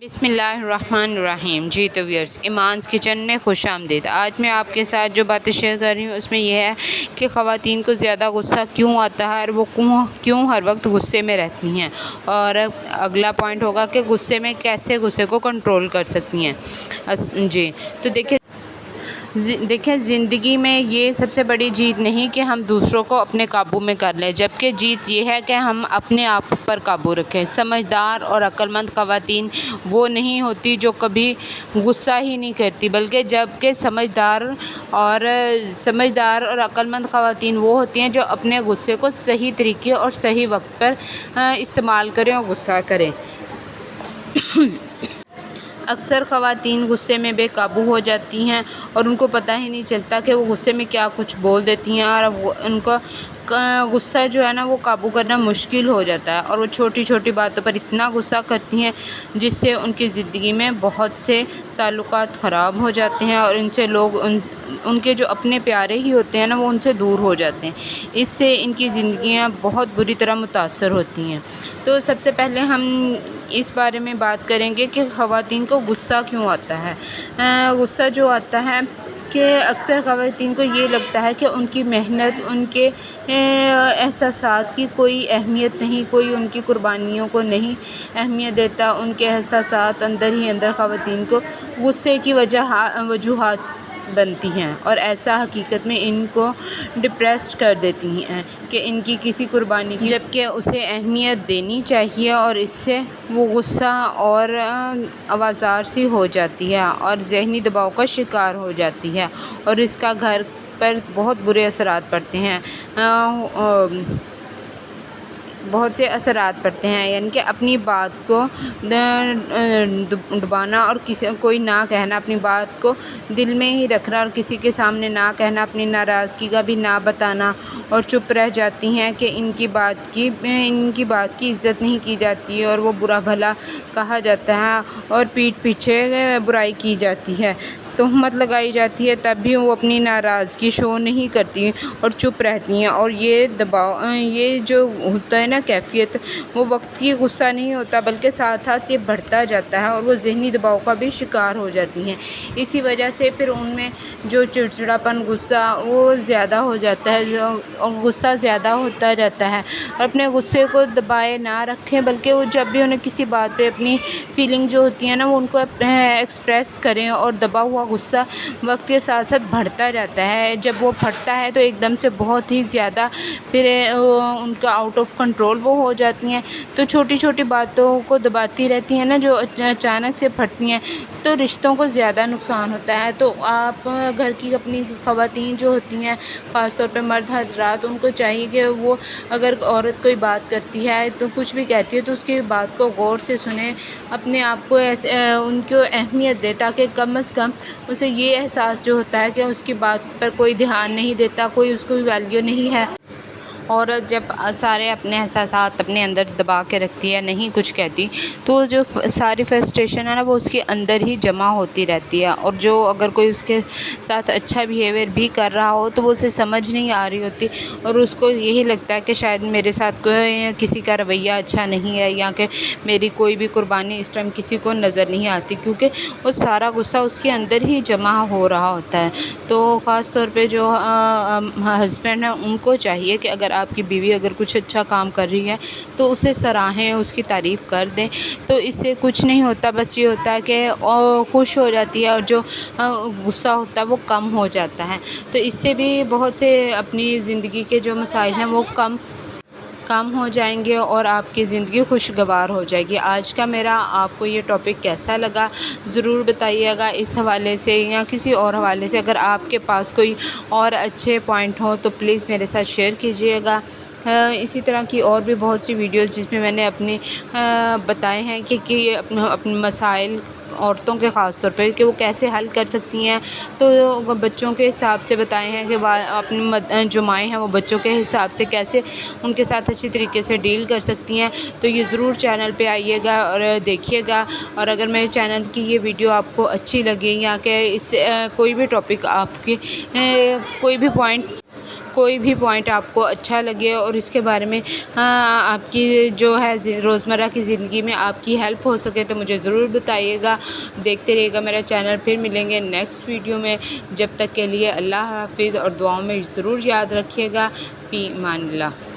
بسم اللہ الرحمن الرحیم۔ جی تو ویئرس، ایمانس کچن میں خوش آمدید۔ آج میں آپ کے ساتھ جو باتیں شیئر کر رہی ہوں اس میں یہ ہے کہ خواتین کو زیادہ غصہ کیوں آتا ہے اور وہ کیوں ہر وقت غصے میں رہتی ہیں، اور اگلا پوائنٹ ہوگا کہ غصے میں کیسے غصے کو کنٹرول کر سکتی ہیں۔ جی تو دیکھیں زندگی میں یہ سب سے بڑی جیت نہیں کہ ہم دوسروں کو اپنے قابو میں کر لیں، جبکہ جیت یہ ہے کہ ہم اپنے آپ پر قابو رکھیں۔ سمجھدار اور عقل مند خواتین وہ نہیں ہوتی جو کبھی غصہ ہی نہیں کرتی، جبکہ سمجھدار اور عقل مند خواتین وہ ہوتی ہیں جو اپنے غصے کو صحیح طریقے اور صحیح وقت پر استعمال کریں اور غصہ کریں۔ اکثر خواتین غصے میں بے قابو ہو جاتی ہیں اور ان کو پتہ ہی نہیں چلتا کہ وہ غصے میں کیا کچھ بول دیتی ہیں، اور ان کو غصہ جو ہے نا وہ قابو کرنا مشکل ہو جاتا ہے، اور وہ چھوٹی چھوٹی باتوں پر اتنا غصہ کرتی ہیں جس سے ان کی زندگی میں بہت سے تعلقات خراب ہو جاتے ہیں، اور ان سے ان کے جو اپنے پیارے ہی ہوتے ہیں نا وہ ان سے دور ہو جاتے ہیں۔ اس سے ان کی زندگیاں بہت بری طرح متاثر ہوتی ہیں۔ تو سب سے پہلے ہم اس بارے میں بات کریں گے کہ خواتین کو غصہ کیوں آتا ہے۔ غصہ جو آتا ہے کہ اکثر خواتین کو یہ لگتا ہے کہ ان کی محنت، ان کے احساسات کی کوئی اہمیت نہیں، کوئی ان کی قربانیوں کو نہیں اہمیت دیتا۔ ان کے احساسات اندر ہی اندر خواتین کو غصے کی وجوہات بنتی ہیں، اور ایسا حقیقت میں ان کو ڈپریسڈ کر دیتی ہیں کہ ان کی کسی قربانی کی جبکہ اسے اہمیت دینی چاہیے، اور اس سے وہ غصہ اور آوازار سی ہو جاتی ہے اور ذہنی دباؤ کا شکار ہو جاتی ہے، اور اس کا گھر پر بہت برے اثرات پڑتے ہیں۔ یعنی کہ اپنی بات کو دبانا اور کوئی نہ کہنا، اپنی بات کو دل میں ہی رکھنا اور کسی کے سامنے نہ کہنا، اپنی ناراضگی کا بھی نہ بتانا، اور چپ رہ جاتی ہیں کہ ان کی بات کی عزت نہیں کی جاتی اور وہ برا بھلا کہا جاتا ہے، اور پیٹھ پیچھے برائی کی جاتی ہے، تہمت لگائی جاتی ہے، تب بھی وہ اپنی ناراضگی شو نہیں کرتی اور چپ رہتی ہیں۔ اور یہ دباؤ، یہ جو ہوتا ہے نا کیفیت، وہ وقت کی غصہ نہیں ہوتا بلکہ ساتھ ساتھ یہ بڑھتا جاتا ہے، اور وہ ذہنی دباؤ کا بھی شکار ہو جاتی ہیں۔ اسی وجہ سے پھر ان میں جو چڑچڑاپن، غصہ وہ زیادہ ہو جاتا ہے، اور غصہ زیادہ ہوتا جاتا ہے، اور اپنے غصے کو دبائے نہ رکھیں بلکہ وہ جب بھی انہیں کسی بات پہ اپنی فیلنگ جو ہوتی ہے نا وہ ان کو ایکسپریس کریں، اور دبا ہوا غصہ وقت کے ساتھ ساتھ بڑھتا جاتا ہے۔ جب وہ پھٹتا ہے تو ایک دم سے بہت ہی زیادہ پھر ان کا آؤٹ آف کنٹرول وہ ہو جاتی ہیں، تو چھوٹی چھوٹی باتوں کو دباتی رہتی ہیں نا جو اچانک سے پھٹتی ہیں، تو رشتوں کو زیادہ نقصان ہوتا ہے۔ تو آپ گھر کی اپنی خواتین جو ہوتی ہیں، خاص طور پہ مرد حضرات، ان کو چاہیے کہ وہ اگر عورت کوئی بات کرتی ہے تو کچھ بھی کہتی ہے تو اس کی بات کو غور سے سنیں، اپنے آپ کو ان کو اہمیت دے، تاکہ کم از کم اسے یہ احساس جو ہوتا ہے کہ اس کی بات پر کوئی دھیان نہیں دیتا، کوئی اس کو ویلیو نہیں ہے۔ عورت جب سارے اپنے احساسات اپنے اندر دبا کے رکھتی ہے، نہیں کچھ کہتی، تو جو ساری فرسٹریشن ہے نا وہ اس کے اندر ہی جمع ہوتی رہتی ہے، اور جو اگر کوئی اس کے ساتھ اچھا بیہیویئر بھی کر رہا ہو تو وہ اسے سمجھ نہیں آ رہی ہوتی، اور اس کو یہی لگتا ہے کہ شاید میرے ساتھ کسی کا رویہ اچھا نہیں ہے، یا کہ میری کوئی بھی قربانی اس ٹائم کسی کو نظر نہیں آتی، کیونکہ وہ سارا غصہ اس کے اندر ہی جمع ہو رہا ہوتا ہے۔ تو خاص طور پہ جو ہسبینڈ ہیں ان کو چاہیے کہ اگر آپ کی بیوی اگر کچھ اچھا کام کر رہی ہے تو اسے سراہیں، اس کی تعریف کر دیں، تو اس سے کچھ نہیں ہوتا، بس یہ ہوتا ہے کہ خوش ہو جاتی ہے، اور جو غصہ ہوتا ہے وہ کم ہو جاتا ہے، تو اس سے بھی بہت سے اپنی زندگی کے جو مسائل ہیں وہ کم ہو جائیں گے، اور آپ کی زندگی خوشگوار ہو جائے گی۔ آج کا میرا آپ کو یہ ٹاپک کیسا لگا ضرور بتائیے گا، اس حوالے سے یا کسی اور حوالے سے اگر آپ کے پاس کوئی اور اچھے پوائنٹ ہوں تو پلیز میرے ساتھ شیئر کیجیے گا۔ اسی طرح کی اور بھی بہت سی ویڈیوز جس میں نے اپنی بتائے ہیں کہ اپنے مسائل عورتوں کے خاص طور پہ کہ وہ کیسے حل کر سکتی ہیں، تو بچوں کے حساب سے بتائے ہیں کہ اپنی جو مائیں ہیں وہ بچوں کے حساب سے کیسے ان کے ساتھ اچھی طریقے سے ڈیل کر سکتی ہیں، تو یہ ضرور چینل پہ آئیے گا اور دیکھیے گا۔ اور اگر میرے چینل کی یہ ویڈیو آپ کو اچھی لگے، یا کہ اس سے کوئی بھی ٹاپک آپ کی کوئی بھی پوائنٹ کوئی بھی پوائنٹ آپ کو اچھا لگے اور اس کے بارے میں آپ کی جو ہے روزمرہ کی زندگی میں آپ کی ہیلپ ہو سکے تو مجھے ضرور بتائیے گا۔ دیکھتے رہیے گا میرا چینل۔ پھر ملیں گے نیکسٹ ویڈیو میں، جب تک کے لیے اللہ حافظ، اور دعاؤں میں ضرور یاد رکھیے گا۔ فی امان اللہ۔